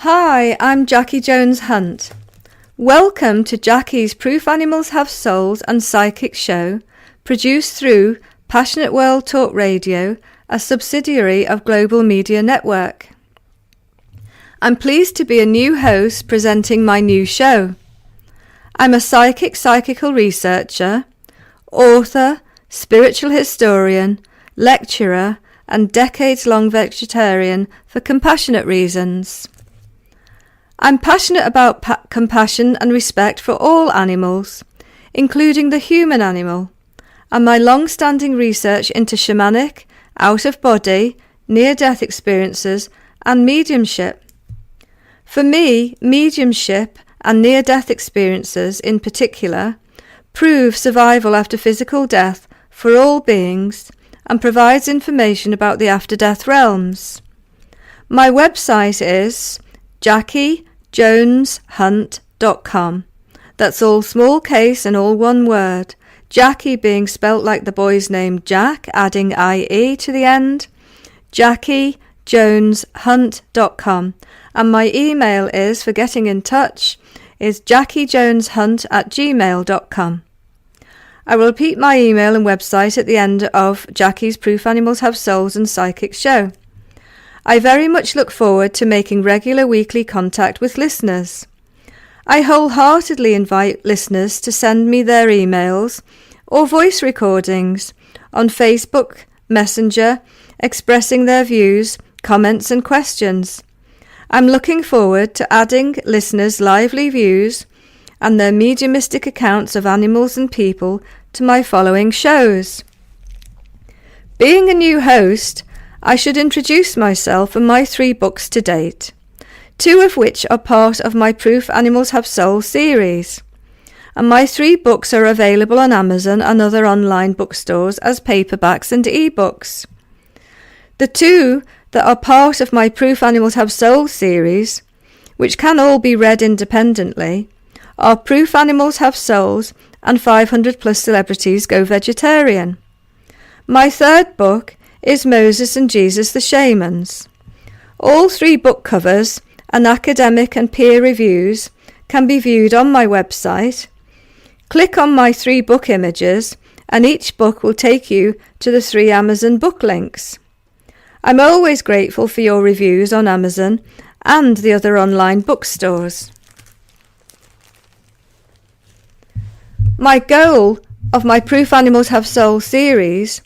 Hi, I'm Jackie Jones-Hunt. Welcome to Jackie's Proof Animals Have Souls and Psychic show, produced through Passionate World Talk Radio, a subsidiary of Global Media Network. I'm pleased to be a new host presenting my new show. I'm a psychical researcher, author, spiritual historian, lecturer, and decades-long vegetarian for compassionate reasons. I'm passionate about compassion and respect for all animals, including the human animal, and my long-standing research into shamanic, out-of-body, near-death experiences, and mediumship. For me, mediumship and near-death experiences in particular prove survival after physical death for all beings and provides information about the after-death realms. My website is JackieJonesHunt.com. That's all small case and all one word, Jackie being spelt like the boy's name Jack, adding IE to the end, JackieJonesHunt.com. And my email is, for getting in touch, is JackieJonesHunt@gmail.com. I will repeat my email and website at the end of Jackie's Proof Animals Have Souls and Psychic show. I very much look forward to making regular weekly contact with listeners. I wholeheartedly invite listeners to send me their emails or voice recordings on Facebook Messenger, expressing their views, comments and questions. I'm looking forward to adding listeners' lively views and their mediumistic accounts of animals and people to my following shows. Being a new host, I should introduce myself and my 3 books to date, 2 of which are part of my Proof Animals Have Souls series. And my 3 books are available on Amazon and other online bookstores as paperbacks and ebooks. The 2 that are part of my Proof Animals Have Souls series, which can all be read independently, are Proof Animals Have Souls and 500 Plus Celebrities Go Vegetarian. My 3rd book is Moses and Jesus the Shamans. All 3 book covers and academic and peer reviews can be viewed on my website. Click on my 3 book images and each book will take you to the 3 Amazon book links. I'm always grateful for your reviews on Amazon and the other online bookstores. My goal of my Proof Animals Have Souls series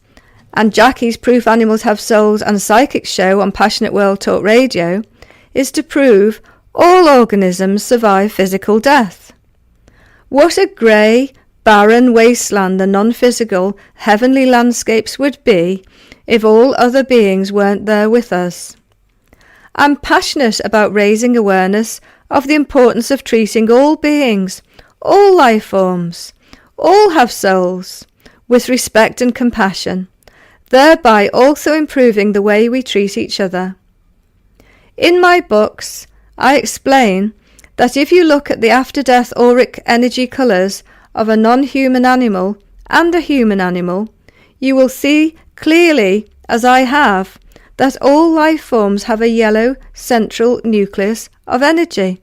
and Jackie's Proof Animals Have Souls and Psychic show on Passionate World Talk Radio is to prove all organisms survive physical death. What a grey, barren wasteland the non-physical, heavenly landscapes would be if all other beings weren't there with us. I'm passionate about raising awareness of the importance of treating all beings, all life forms, all have souls, with respect and compassion, thereby also improving the way we treat each other. In my books, I explain that if you look at the after-death auric energy colours of a non-human animal and a human animal, you will see clearly, as I have, that all life forms have a yellow central nucleus of energy.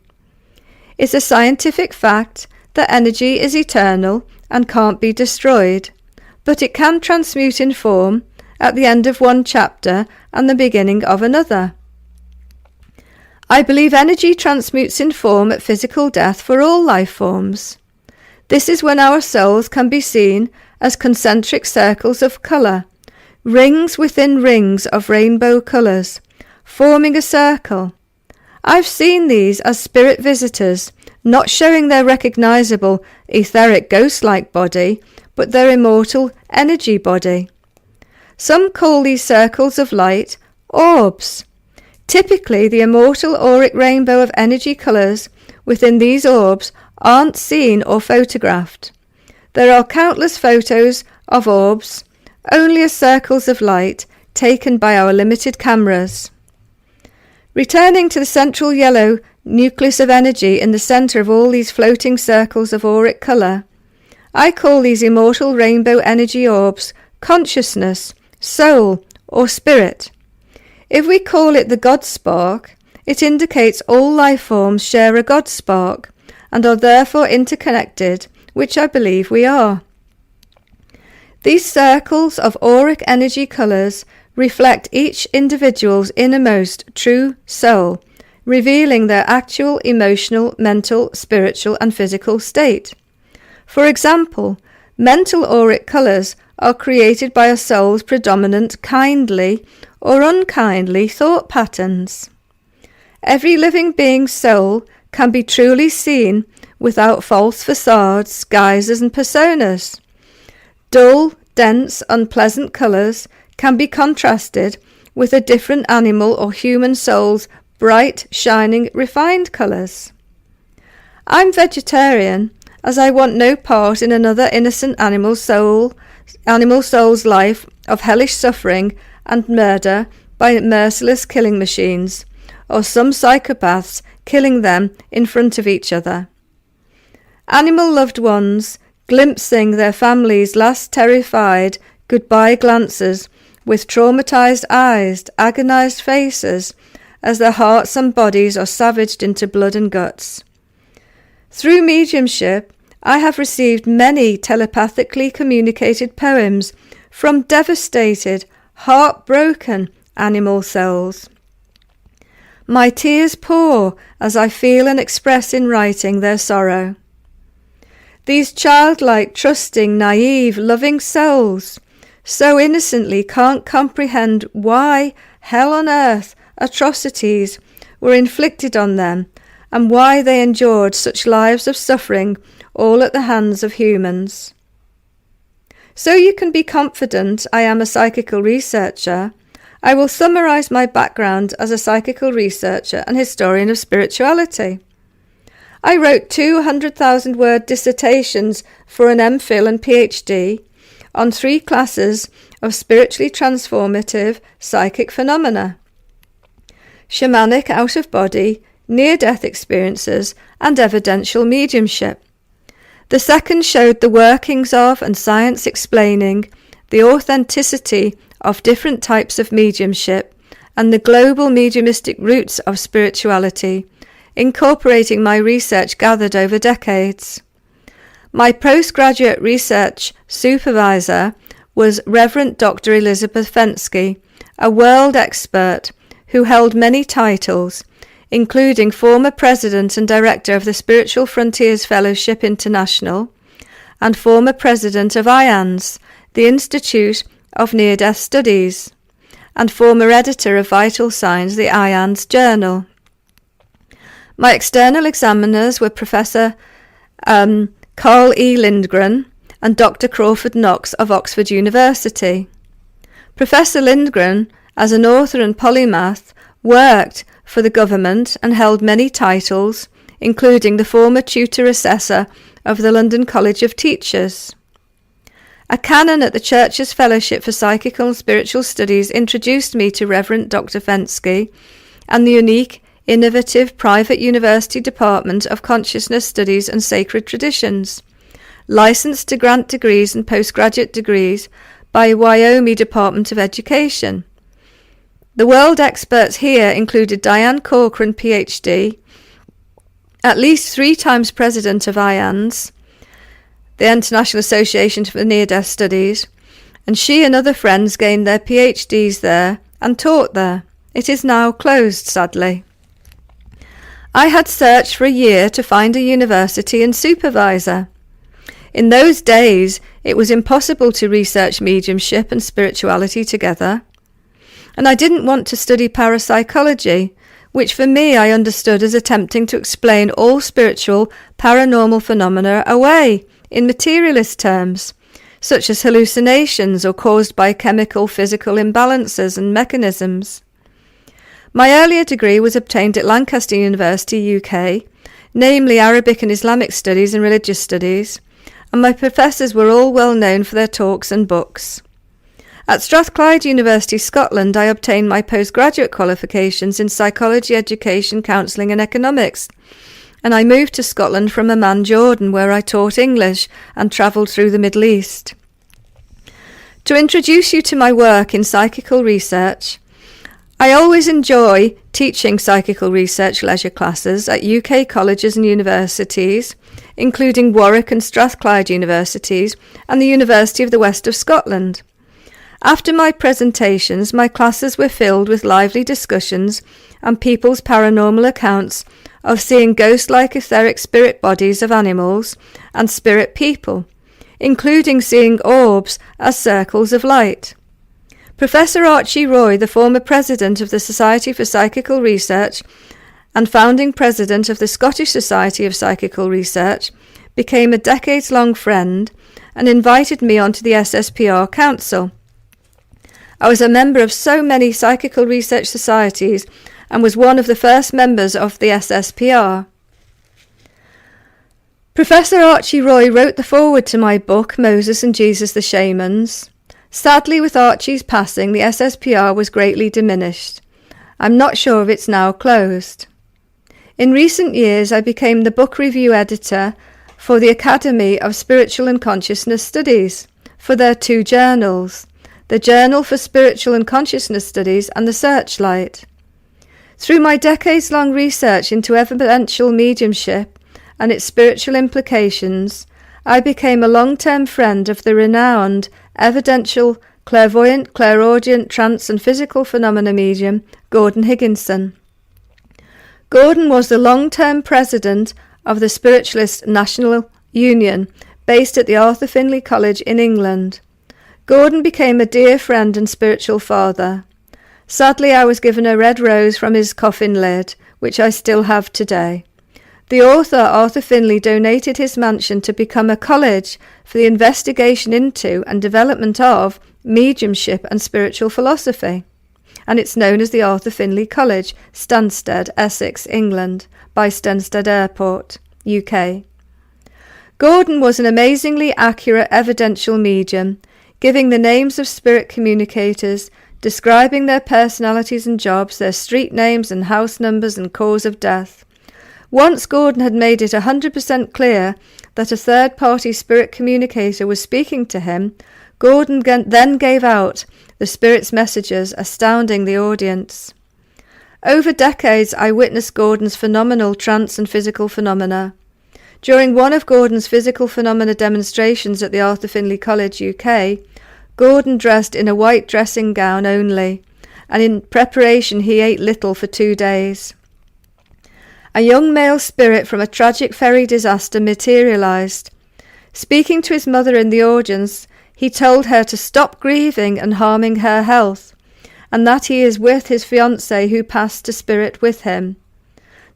It's a scientific fact that energy is eternal and can't be destroyed, but it can transmute in form at the end of one chapter and the beginning of another. I believe energy transmutes in form at physical death for all life forms. This is when our souls can be seen as concentric circles of colour, rings within rings of rainbow colours, forming a circle. I've seen these as spirit visitors, not showing their recognisable etheric ghost-like body, but their immortal energy body. Some call these circles of light orbs. Typically, the immortal auric rainbow of energy colours within these orbs aren't seen or photographed. There are countless photos of orbs, only as circles of light taken by our limited cameras. Returning to the central yellow nucleus of energy in the centre of all these floating circles of auric colour, I call these immortal rainbow energy orbs consciousness, soul, or spirit. If we call it the God spark, It indicates all life forms share a God spark and are therefore interconnected, which I believe we are. These circles of auric energy colours reflect each individual's innermost true soul, revealing their actual emotional, mental, spiritual and physical state. For example, mental auric colours are created by a soul's predominant kindly or unkindly thought patterns. Every living being's soul can be truly seen without false facades, guises and personas. Dull, dense, unpleasant colours can be contrasted with a different animal or human soul's bright, shining, refined colours. I'm vegetarian, as I want no part in another innocent animal soul's life of hellish suffering and murder by merciless killing machines, or some psychopaths killing them in front of each other. Animal loved ones glimpsing their families' last terrified goodbye glances with traumatized eyes, agonized faces, as their hearts and bodies are savaged into blood and guts. Through mediumship, I have received many telepathically communicated poems from devastated, heartbroken animal souls. My tears pour as I feel and express in writing their sorrow. These childlike, trusting, naive, loving souls so innocently can't comprehend why hell on earth atrocities were inflicted on them and why they endured such lives of suffering all at the hands of humans. So you can be confident I am a psychical researcher. I will summarise my background as a psychical researcher and historian of spirituality. I wrote 200,000-word dissertations for an MPhil and PhD on 3 classes of spiritually transformative psychic phenomena: shamanic out-of-body, near-death experiences, and evidential mediumship. The second showed the workings of and science explaining the authenticity of different types of mediumship and the global mediumistic roots of spirituality, incorporating my research gathered over decades. My postgraduate research supervisor was Reverend Dr. Elizabeth Fensky, a world expert who held many titles, including former president and director of the Spiritual Frontiers Fellowship International and former president of IANS, the Institute of Near-Death Studies, and former editor of Vital Signs, the IANS Journal. My external examiners were Professor Carl E. Lindgren and Dr. Crawford Knox of Oxford University. Professor Lindgren, as an author and polymath, worked for the government and held many titles, including the former tutor-assessor of the London College of Teachers. A canon at the Church's Fellowship for Psychical and Spiritual Studies introduced me to Reverend Dr. Fensky and the unique, innovative private university department of Consciousness Studies and Sacred Traditions, licensed to grant degrees and postgraduate degrees by Wyoming Department of Education. The world experts here included Diane Corcoran, Ph.D., at least 3 times president of IANS, the International Association for Near-Death Studies, and she and other friends gained their PhDs there and taught there. It is now closed, sadly. I had searched for a year to find a university and supervisor. In those days, it was impossible to research mediumship and spirituality together. And I didn't want to study parapsychology, which for me I understood as attempting to explain all spiritual paranormal phenomena away in materialist terms, such as hallucinations or caused by chemical physical imbalances and mechanisms. My earlier degree was obtained at Lancaster University, UK, namely Arabic and Islamic Studies and Religious Studies, and my professors were all well known for their talks and books. At Strathclyde University, Scotland, I obtained my postgraduate qualifications in psychology, education, counselling and economics, and I moved to Scotland from Amman, Jordan, where I taught English and travelled through the Middle East. To introduce you to my work in psychical research, I always enjoy teaching psychical research leisure classes at UK colleges and universities, including Warwick and Strathclyde universities and the University of the West of Scotland. After my presentations, my classes were filled with lively discussions and people's paranormal accounts of seeing ghost-like etheric spirit bodies of animals and spirit people, including seeing orbs as circles of light. Professor Archie Roy, the former president of the Society for Psychical Research and founding president of the Scottish Society of Psychical Research, became a decades-long friend and invited me onto the SSPR Council. I was a member of so many psychical research societies and was one of the first members of the SSPR. Professor Archie Roy wrote the foreword to my book, Moses and Jesus the Shamans. Sadly, with Archie's passing, the SSPR was greatly diminished. I'm not sure if it's now closed. In recent years, I became the book review editor for the Academy of Spiritual and Consciousness Studies for their two journals, the Journal for Spiritual and Consciousness Studies and the Searchlight. Through my decades-long research into evidential mediumship and its spiritual implications, I became a long-term friend of the renowned evidential, clairvoyant, clairaudient, trance and physical phenomena medium Gordon Higginson. Gordon was the long-term president of the Spiritualist National Union, based at the Arthur Findlay College in England. Gordon became a dear friend and spiritual father. Sadly, I was given a red rose from his coffin lid, which I still have today. The author, Arthur Findlay, donated his mansion to become a college for the investigation into and development of mediumship and spiritual philosophy, and it's known as the Arthur Findlay College, Stansted, Essex, England, by Stansted Airport, UK. Gordon was an amazingly accurate evidential medium, giving the names of spirit communicators, describing their personalities and jobs, their street names and house numbers and cause of death. Once Gordon had made it 100% clear that a third-party spirit communicator was speaking to him, Gordon then gave out the spirit's messages, astounding the audience. Over decades, I witnessed Gordon's phenomenal trance and physical phenomena. During one of Gordon's physical phenomena demonstrations at the Arthur Findlay College, UK, Gordon dressed in a white dressing gown only, and in preparation he ate little for 2 days. A young male spirit from a tragic ferry disaster materialized. Speaking to his mother in the audience, he told her to stop grieving and harming her health, and that he is with his fiancée who passed to spirit with him.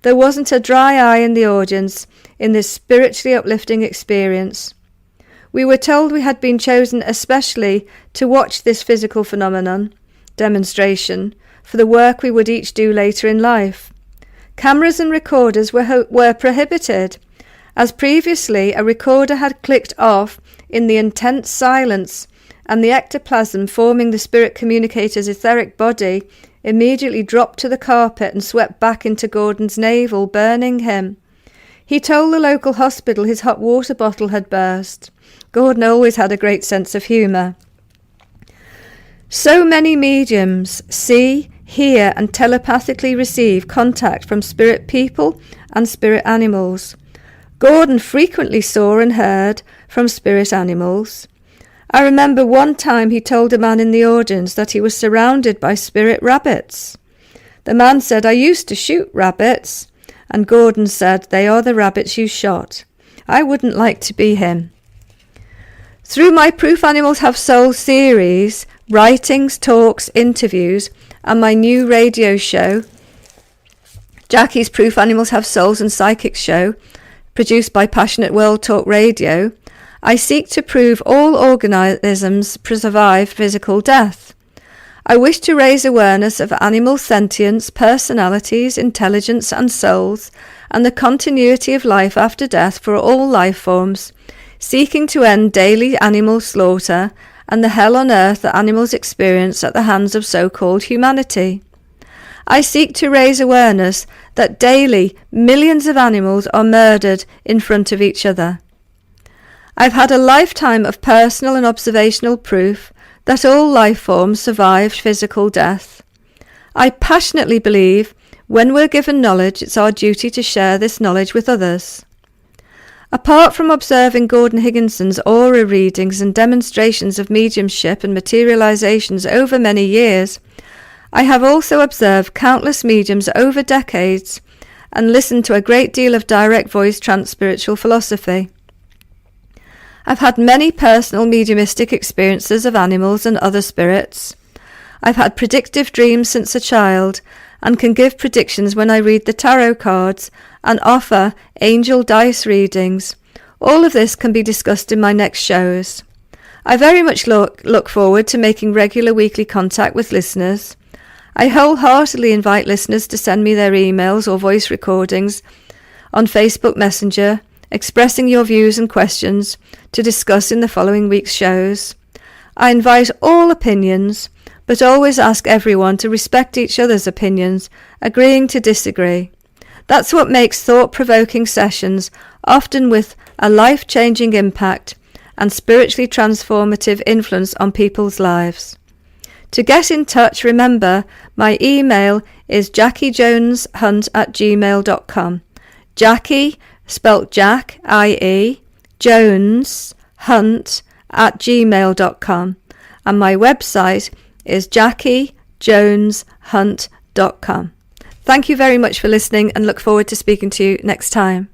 There wasn't a dry eye in the audience in this spiritually uplifting experience. We were told we had been chosen especially to watch this physical phenomenon demonstration for the work we would each do later in life. Cameras and recorders were prohibited, as previously a recorder had clicked off in the intense silence, and the ectoplasm forming the spirit communicator's etheric body immediately dropped to the carpet and swept back into Gordon's navel, burning him. He told the local hospital his hot water bottle had burst. Gordon always had a great sense of humour. So many mediums see, hear and telepathically receive contact from spirit people and spirit animals. Gordon frequently saw and heard from spirit animals. I remember one time he told a man in the audience that he was surrounded by spirit rabbits. The man said, "I used to shoot rabbits," and Gordon said, "They are the rabbits you shot. I wouldn't like to be him." Through my Proof Animals Have Souls series, writings, talks, interviews, and my new radio show, Jackie's Proof Animals Have Souls and Psychic Show, produced by Passionate World Talk Radio, I seek to prove all organisms survive physical death. I wish to raise awareness of animal sentience, personalities, intelligence and souls, and the continuity of life after death for all life forms, seeking to end daily animal slaughter and the hell on earth that animals experience at the hands of so-called humanity. I seek to raise awareness that daily millions of animals are murdered in front of each other. I've had a lifetime of personal and observational proof that all life forms survive physical death. I passionately believe when we're given knowledge, it's our duty to share this knowledge with others. Apart from observing Gordon Higginson's aura readings and demonstrations of mediumship and materializations over many years, I have also observed countless mediums over decades and listened to a great deal of direct voice trans-spiritual philosophy. I've had many personal mediumistic experiences of animals and other spirits. I've had predictive dreams since a child and can give predictions when I read the tarot cards and offer angel dice readings. All of this can be discussed in my next shows. I very much look forward to making regular weekly contact with listeners. I wholeheartedly invite listeners to send me their emails or voice recordings on Facebook Messenger, expressing your views and questions to discuss in the following week's shows. I invite all opinions, but always ask everyone to respect each other's opinions, agreeing to disagree. That's what makes thought-provoking sessions, often with a life-changing impact and spiritually transformative influence on people's lives. To get in touch, remember, my email is jackiejoneshunt@gmail.com. Jackie, spelt Jack, I-E, Jones, Hunt, @gmail.com. And my website is jackiejoneshunt.com. Thank you very much for listening and look forward to speaking to you next time.